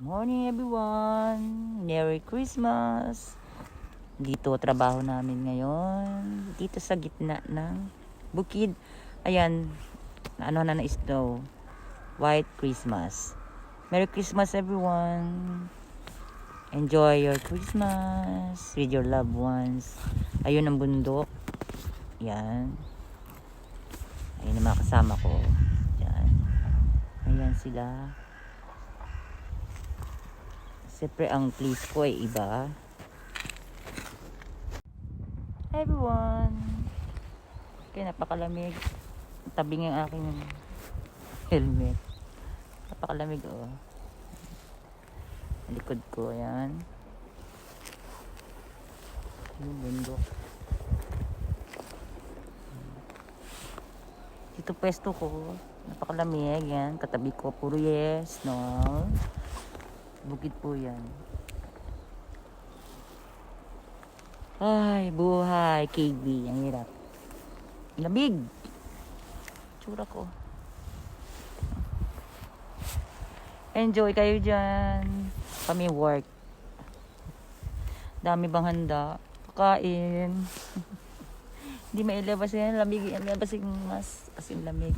Morning everyone! Merry Christmas! Dito trabaho namin ngayon. Dito sa gitna ng bukid. Ayan, ano na snow. White Christmas. Merry Christmas everyone! Enjoy your Christmas with your loved ones. Ayun ang bundok. Yan. Ayun ang mga kasama ko. Yan. Ayan sila. Siyempre ang place ko ay iba. Hi everyone! Okay, napakalamig. Tabi ng aking helmet. Napakalamig oh. Likod ko, ayan. Yung bundok. Dito pwesto ko. Napakalamig, yan. Katabi ko, puro yes, no? Bukid po yan. Ay, buhay, KB. Ang hirap. Lamig. Tsura ko. Enjoy kayo dyan. Kami work. Dami bang handa? Kakain. Hindi mailabas yan. Lamig. Ilabas yung mas. As in lamig.